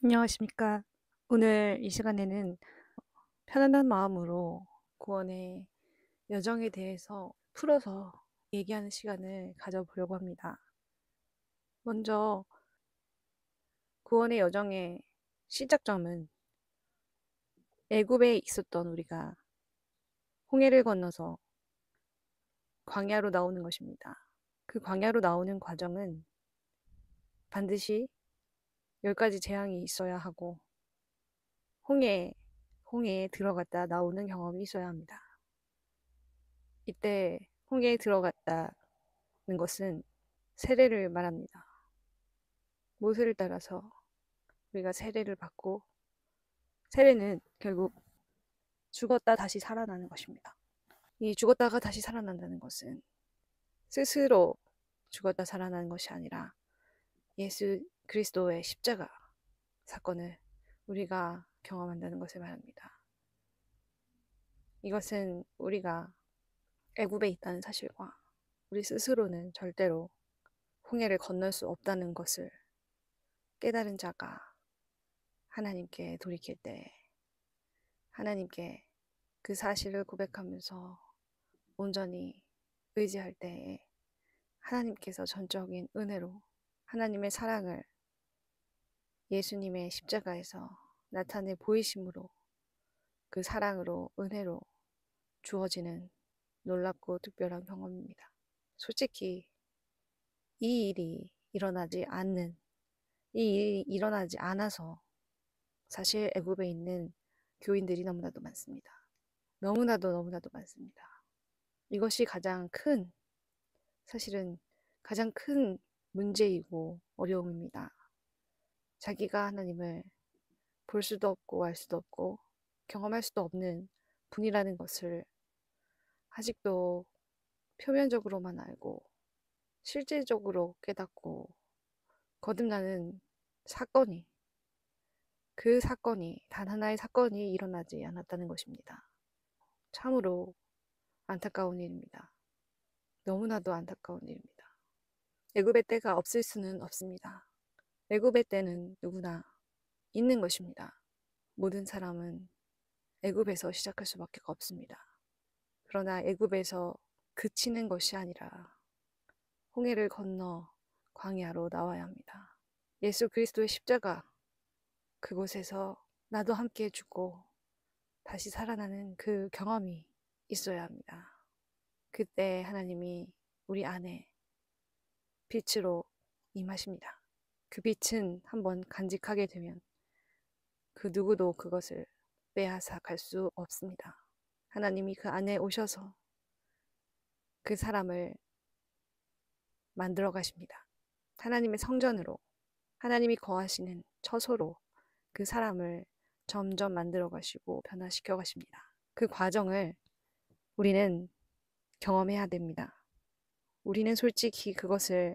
안녕하십니까. 오늘 이 시간에는 편안한 마음으로 구원의 여정에 대해서 풀어서 얘기하는 시간을 가져보려고 합니다. 먼저 구원의 여정의 시작점은 애굽에 있었던 우리가 홍해를 건너서 광야로 나오는 것입니다. 그 광야로 나오는 과정은 반드시 10가지 재앙이 있어야 하고 홍해, 홍해에 들어갔다 나오는 경험이 있어야 합니다. 이때 홍해에 들어갔다는 것은 세례를 말합니다. 모세를 따라서 우리가 세례를 받고, 세례는 결국 죽었다 다시 살아나는 것입니다. 이 죽었다가 다시 살아난다는 것은 스스로 죽었다 살아나는 것이 아니라 예수 그리스도의 십자가 사건을 우리가 경험한다는 것을 말합니다. 이것은 우리가 애굽에 있다는 사실과 우리 스스로는 절대로 홍해를 건널 수 없다는 것을 깨달은 자가 하나님께 돌이킬 때, 하나님께 그 사실을 고백하면서 온전히 의지할 때에 하나님께서 전적인 은혜로 하나님의 사랑을 예수님의 십자가에서 나타내 보이심으로 그 사랑으로 은혜로 주어지는 놀랍고 특별한 경험입니다. 솔직히 이 일이 일어나지 않는, 이 일이 일어나지 않아서 사실 애굽에 있는 교인들이 너무나도 많습니다. 너무나도 많습니다. 이것이 사실은 가장 큰 문제이고 어려움입니다. 자기가 하나님을 볼 수도 없고 알 수도 없고 경험할 수도 없는 분이라는 것을 아직도 표면적으로만 알고 실질적으로 깨닫고 거듭나는 사건이, 그 사건이 단 하나의 사건이 일어나지 않았다는 것입니다. 참으로 안타까운 일입니다. 너무나도 안타까운 일입니다. 애굽의 때가 없을 수는 없습니다. 애굽의 때는 누구나 있는 것입니다. 모든 사람은 애굽에서 시작할 수밖에 없습니다. 그러나 애굽에서 그치는 것이 아니라 홍해를 건너 광야로 나와야 합니다. 예수 그리스도의 십자가, 그곳에서 나도 함께 죽고 다시 살아나는 그 경험이 있어야 합니다. 그때 하나님이 우리 안에 빛으로 임하십니다. 그 빛은 한번 간직하게 되면 그 누구도 그것을 빼앗아 갈 수 없습니다. 하나님이 그 안에 오셔서 그 사람을 만들어 가십니다. 하나님의 성전으로, 하나님이 거하시는 처소로 그 사람을 점점 만들어 가시고 변화시켜 가십니다. 그 과정을 우리는 경험해야 됩니다. 우리는 솔직히 그것을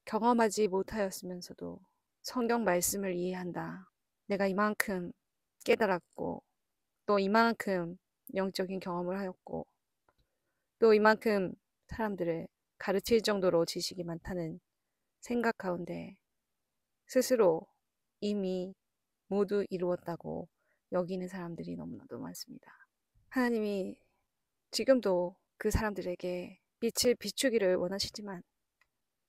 경험하지 못하였으면서도 성경 말씀을 이해한다. 내가 이만큼 깨달았고, 또 이만큼 영적인 경험을 하였고, 또 이만큼 사람들을 가르칠 정도로 지식이 많다는 생각 가운데 스스로 이미 모두 이루었다고 여기는 사람들이 너무나도 많습니다. 하나님이 지금도 그 사람들에게 빛을 비추기를 원하시지만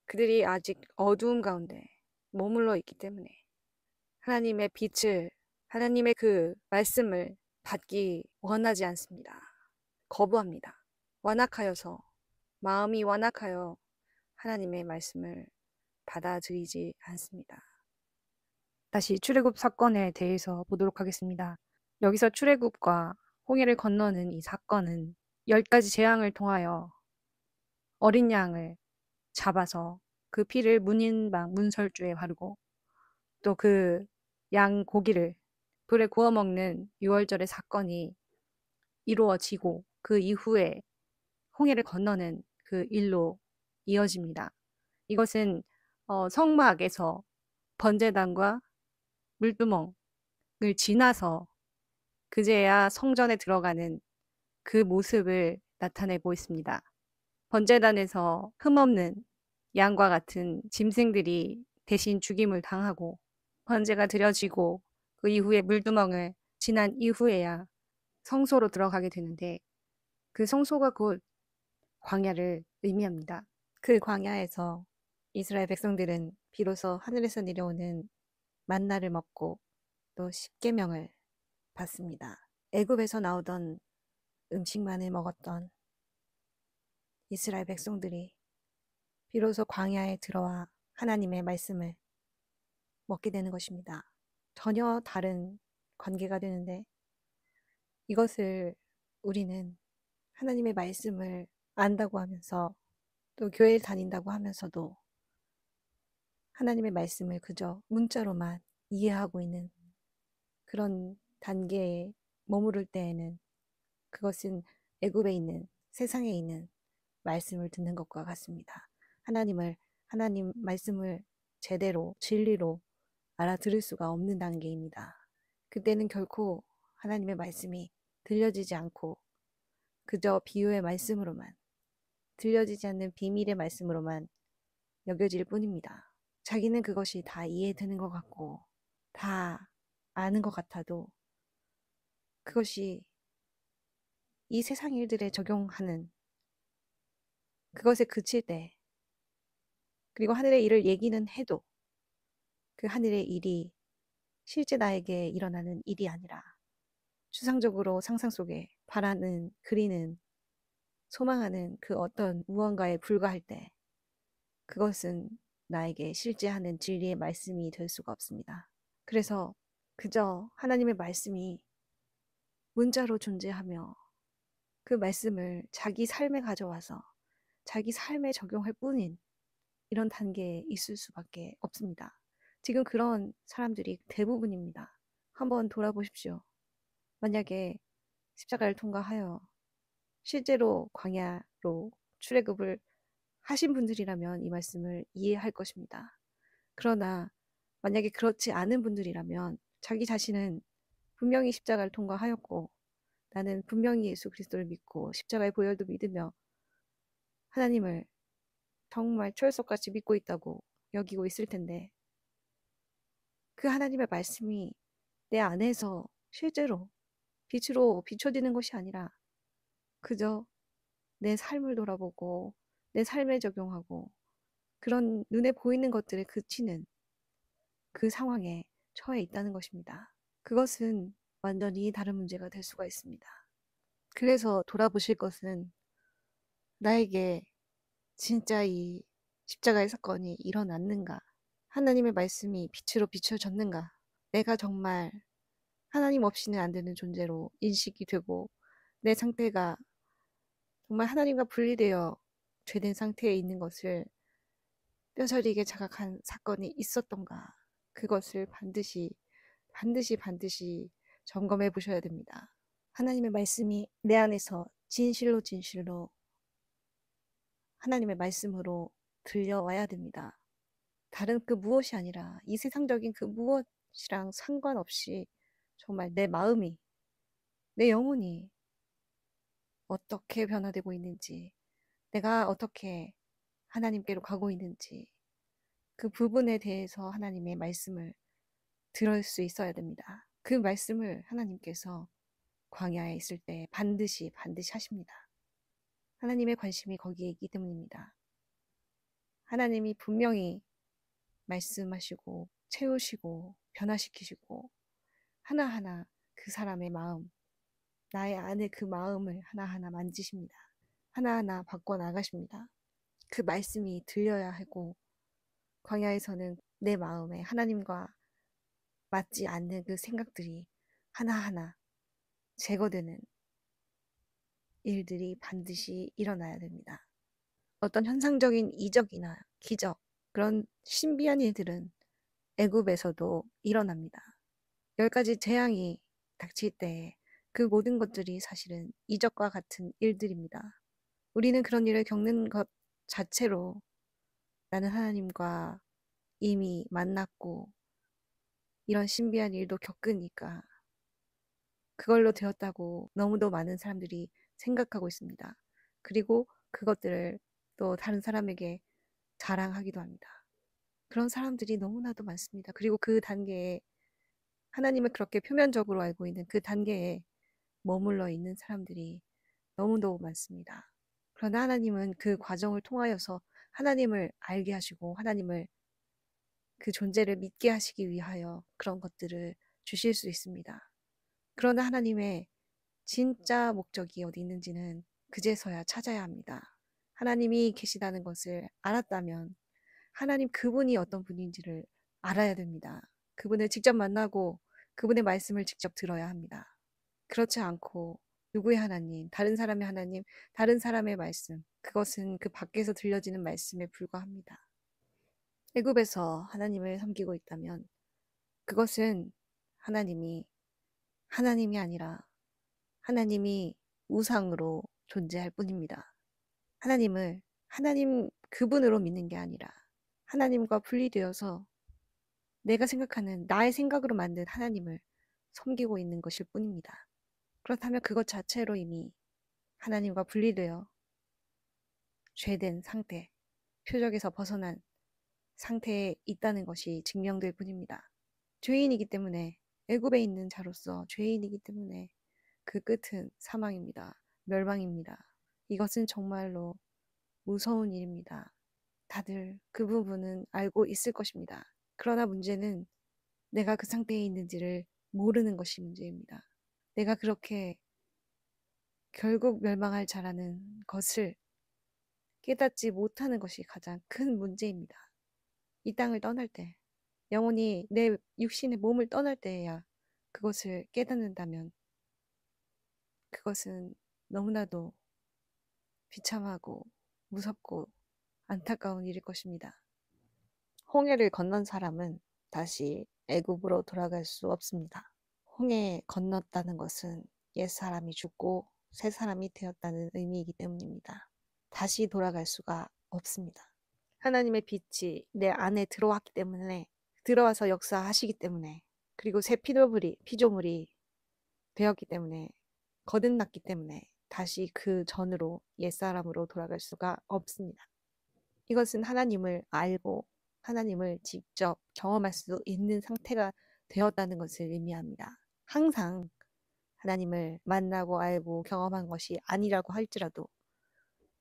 그들이 아직 어두움 가운데 머물러 있기 때문에 하나님의 빛을, 하나님의 그 말씀을 받기 원하지 않습니다. 거부합니다. 완악하여서, 마음이 완악하여 하나님의 말씀을 받아들이지 않습니다. 다시 출애굽 사건에 대해서 보도록 하겠습니다. 여기서 출애굽과 홍해를 건너는 이 사건은 10가지 재앙을 통하여 어린 양을 잡아서 그 피를 문인방 문설주에 바르고 또 그 양 고기를 불에 구워 먹는 유월절의 사건이 이루어지고 그 이후에 홍해를 건너는 그 일로 이어집니다. 이것은 성막에서 번제단과 물두멍을 지나서 그제야 성전에 들어가는 그 모습을 나타내고 있습니다. 번제단에서 흠없는 양과 같은 짐승들이 대신 죽임을 당하고 번제가 드려지고 그 이후에 물두멍을 지난 이후에야 성소로 들어가게 되는데 그 성소가 곧 광야를 의미합니다. 그 광야에서 이스라엘 백성들은 비로소 하늘에서 내려오는 만나를 먹고 또 십계명을 받습니다. 애굽에서 나오던 음식만을 먹었던 이스라엘 백성들이 비로소 광야에 들어와 하나님의 말씀을 먹게 되는 것입니다. 전혀 다른 관계가 되는데 이것을 우리는 하나님의 말씀을 안다고 하면서 또 교회를 다닌다고 하면서도 하나님의 말씀을 그저 문자로만 이해하고 있는 그런 단계에 머무를 때에는 그것은 애굽에 있는 세상에 있는 말씀을 듣는 것과 같습니다. 하나님 말씀을 제대로 진리로 알아들을 수가 없는 단계입니다. 그때는 결코 하나님의 말씀이 들려지지 않고 그저 비유의 말씀으로만, 들려지지 않는 비밀의 말씀으로만 여겨질 뿐입니다. 자기는 그것이 다 이해되는 것 같고 다 아는 것 같아도 그것이 이 세상 일들에 적용하는 그것에 그칠 때, 그리고 하늘의 일을 얘기는 해도 그 하늘의 일이 실제 나에게 일어나는 일이 아니라 추상적으로 상상 속에 바라는, 그리는, 소망하는 그 어떤 무언가에 불과할 때 그것은 나에게 실제하는 진리의 말씀이 될 수가 없습니다. 그래서 그저 하나님의 말씀이 문자로 존재하며 그 말씀을 자기 삶에 가져와서 자기 삶에 적용할 뿐인 이런 단계에 있을 수밖에 없습니다. 지금 그런 사람들이 대부분입니다. 한번 돌아보십시오. 만약에 십자가를 통과하여 실제로 광야로 출애굽을 하신 분들이라면 이 말씀을 이해할 것입니다. 그러나 만약에 그렇지 않은 분들이라면 자기 자신은 분명히 십자가를 통과하였고 나는 분명히 예수 그리스도를 믿고 십자가의 보혈도 믿으며 하나님을 정말 철석같이 믿고 있다고 여기고 있을 텐데 그 하나님의 말씀이 내 안에서 실제로 빛으로 비춰지는 것이 아니라 그저 내 삶을 돌아보고 내 삶에 적용하고 그런 눈에 보이는 것들에 그치는 그 상황에 처해 있다는 것입니다. 그것은 완전히 다른 문제가 될 수가 있습니다. 그래서 돌아보실 것은 나에게 진짜 이 십자가의 사건이 일어났는가? 하나님의 말씀이 빛으로 비춰졌는가? 내가 정말 하나님 없이는 안 되는 존재로 인식이 되고 내 상태가 정말 하나님과 분리되어 죄된 상태에 있는 것을 뼈저리게 자각한 사건이 있었던가? 그것을 반드시 점검해 보셔야 됩니다. 하나님의 말씀이 내 안에서 진실로 하나님의 말씀으로 들려와야 됩니다. 다른 그 무엇이 아니라 이 세상적인 그 무엇이랑 상관없이 정말 내 마음이, 내 영혼이 어떻게 변화되고 있는지, 내가 어떻게 하나님께로 가고 있는지 그 부분에 대해서 하나님의 말씀을 들을 수 있어야 됩니다. 그 말씀을 하나님께서 광야에 있을 때 반드시 하십니다. 하나님의 관심이 거기에 있기 때문입니다. 하나님이 분명히 말씀하시고 채우시고 변화시키시고 하나하나 그 사람의 마음, 나의 안에 그 마음을 하나하나 만지십니다. 하나하나 바꿔나가십니다. 그 말씀이 들려야 하고 광야에서는 내 마음에 하나님과 맞지 않는 그 생각들이 하나하나 제거되는 일들이 반드시 일어나야 됩니다. 어떤 현상적인 이적이나 기적, 그런 신비한 일들은 애굽에서도 일어납니다. 10가지 재앙이 닥칠 때 그 모든 것들이 사실은 이적과 같은 일들입니다. 우리는 그런 일을 겪는 것 자체로 나는 하나님과 이미 만났고 이런 신비한 일도 겪으니까 그걸로 되었다고 너무도 많은 사람들이 생각하고 있습니다. 그리고 그것들을 또 다른 사람에게 자랑하기도 합니다. 그런 사람들이 너무나도 많습니다. 그리고 그 단계에 하나님을 그렇게 표면적으로 알고 있는 그 단계에 머물러 있는 사람들이 너무너무 많습니다. 그러나 하나님은 그 과정을 통하여서 하나님을 알게 하시고 하나님을 그 존재를 믿게 하시기 위하여 그런 것들을 주실 수 있습니다. 그러나 하나님의 진짜 목적이 어디 있는지는 그제서야 찾아야 합니다. 하나님이 계시다는 것을 알았다면 하나님 그분이 어떤 분인지를 알아야 됩니다. 그분을 직접 만나고 그분의 말씀을 직접 들어야 합니다. 그렇지 않고 누구의 하나님, 다른 사람의 하나님, 다른 사람의 말씀, 그것은 그 밖에서 들려지는 말씀에 불과합니다. 애굽에서 하나님을 섬기고 있다면 그것은 하나님이 하나님이 아니라 하나님이 우상으로 존재할 뿐입니다. 하나님을 하나님 그분으로 믿는 게 아니라 하나님과 분리되어서 내가 생각하는 나의 생각으로 만든 하나님을 섬기고 있는 것일 뿐입니다. 그렇다면 그것 자체로 이미 하나님과 분리되어 죄된 상태, 표적에서 벗어난 상태에 있다는 것이 증명될 뿐입니다. 죄인이기 때문에 애굽에 있는 자로서 죄인이기 때문에 그 끝은 사망입니다. 멸망입니다. 이것은 정말로 무서운 일입니다. 다들 그 부분은 알고 있을 것입니다. 그러나 문제는 내가 그 상태에 있는지를 모르는 것이 문제입니다. 내가 그렇게 결국 멸망할 자라는 것을 깨닫지 못하는 것이 가장 큰 문제입니다. 이 땅을 떠날 때, 영혼이 내 육신의 몸을 떠날 때에야 그것을 깨닫는다면 그것은 너무나도 비참하고 무섭고 안타까운 일일 것입니다. 홍해를 건넌 사람은 다시 애굽으로 돌아갈 수 없습니다. 홍해 건넜다는 것은 옛사람이 죽고 새 사람이 되었다는 의미이기 때문입니다. 다시 돌아갈 수가 없습니다. 하나님의 빛이 내 안에 들어왔기 때문에 들어와서 역사하시기 때문에 그리고 새 피조물이 되었기 때문에 거듭났기 때문에 다시 그 전으로 옛사람으로 돌아갈 수가 없습니다. 이것은 하나님을 알고 하나님을 직접 경험할 수 있는 상태가 되었다는 것을 의미합니다. 항상 하나님을 만나고 알고 경험한 것이 아니라고 할지라도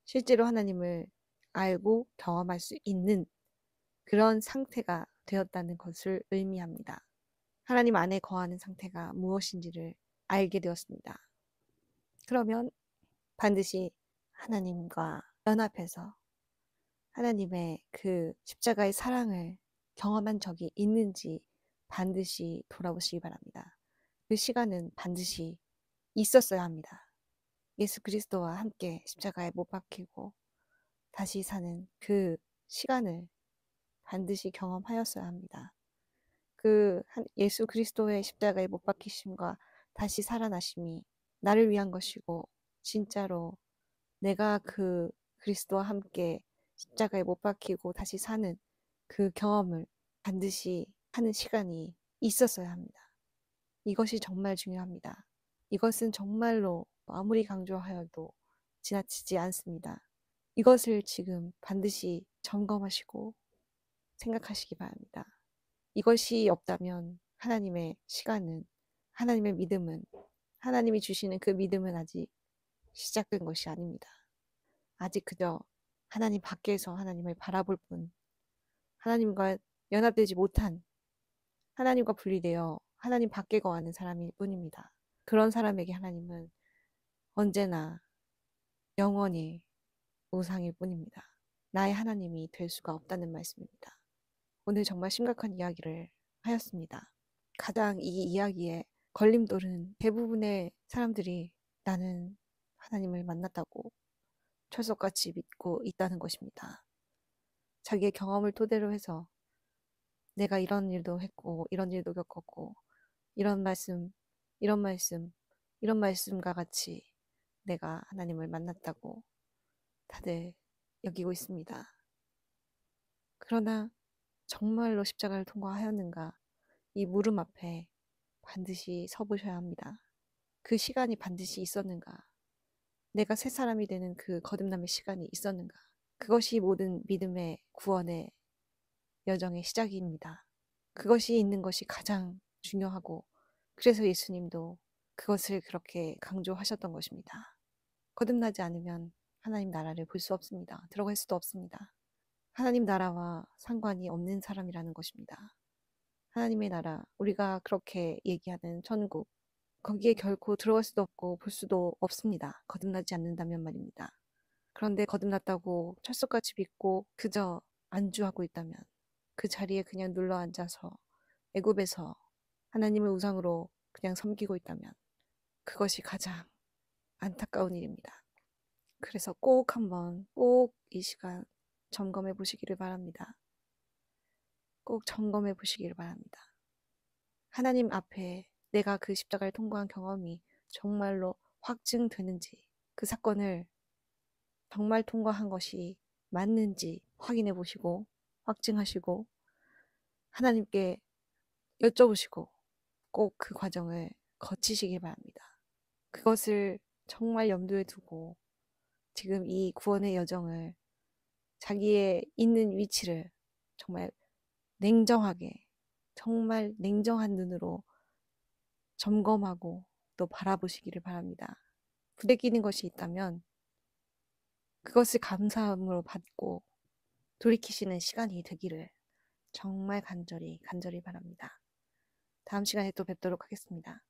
실제로 하나님을 알고 경험할 수 있는 그런 상태가 되었다는 것을 의미합니다. 하나님 안에 거하는 상태가 무엇인지를 알게 되었습니다. 그러면 반드시 하나님과 연합해서 하나님의 그 십자가의 사랑을 경험한 적이 있는지 반드시 돌아보시기 바랍니다. 그 시간은 반드시 있었어야 합니다. 예수 그리스도와 함께 십자가에 못 박히고 다시 사는 그 시간을 반드시 경험하였어야 합니다. 그 예수 그리스도의 십자가에 못 박히심과 다시 살아나심이 나를 위한 것이고 진짜로 내가 그 그리스도와 함께 십자가에 못 박히고 다시 사는 그 경험을 반드시 하는 시간이 있었어야 합니다. 이것이 정말 중요합니다. 이것은 정말로 아무리 강조하여도 지나치지 않습니다. 이것을 지금 반드시 점검하시고 생각하시기 바랍니다. 이것이 없다면 하나님의 시간은, 하나님의 믿음은, 하나님이 주시는 그 믿음은 아직 시작된 것이 아닙니다. 아직 그저 하나님 밖에서 하나님을 바라볼 뿐, 하나님과 연합되지 못한, 하나님과 분리되어 하나님 밖에 거하는 사람일 뿐입니다. 그런 사람에게 하나님은 언제나 영원히 우상일 뿐입니다. 나의 하나님이 될 수가 없다는 말씀입니다. 오늘 정말 심각한 이야기를 하였습니다. 가장 이 이야기에 걸림돌은 대부분의 사람들이 나는 하나님을 만났다고 철석같이 믿고 있다는 것입니다. 자기의 경험을 토대로 해서 내가 이런 일도 했고 이런 일도 겪었고 이런 말씀, 이런 말씀, 이런 말씀과 같이 내가 하나님을 만났다고 다들 여기고 있습니다. 그러나 정말로 십자가를 통과하였는가? 이 물음 앞에 반드시 서보셔야 합니다. 그 시간이 반드시 있었는가? 내가 새 사람이 되는 그 거듭남의 시간이 있었는가? 그것이 모든 믿음의 구원의 여정의 시작입니다. 그것이 있는 것이 가장 중요하고 그래서 예수님도 그것을 그렇게 강조하셨던 것입니다. 거듭나지 않으면 하나님 나라를 볼 수 없습니다. 들어갈 수도 없습니다. 하나님 나라와 상관이 없는 사람이라는 것입니다. 하나님의 나라, 우리가 그렇게 얘기하는 천국, 거기에 결코 들어갈 수도 없고 볼 수도 없습니다. 거듭나지 않는다면 말입니다. 그런데 거듭났다고 철석같이 믿고 그저 안주하고 있다면, 그 자리에 그냥 눌러 앉아서 애굽에서 하나님을 우상으로 그냥 섬기고 있다면 그것이 가장 안타까운 일입니다. 그래서 꼭 한번 꼭 이 시간 점검해 보시기를 바랍니다. 꼭 점검해 보시기를 바랍니다. 하나님 앞에 내가 그 십자가를 통과한 경험이 정말로 확증되는지, 그 사건을 정말 통과한 것이 맞는지 확인해 보시고 확증하시고 하나님께 여쭤보시고 꼭 그 과정을 거치시기 바랍니다. 그것을 정말 염두에 두고 지금 이 구원의 여정을, 자기의 있는 위치를 정말 냉정하게, 정말 냉정한 눈으로 점검하고 또 바라보시기를 바랍니다. 부대끼는 것이 있다면 그것을 감사함으로 받고 돌이키시는 시간이 되기를 정말 간절히 바랍니다. 다음 시간에 또 뵙도록 하겠습니다.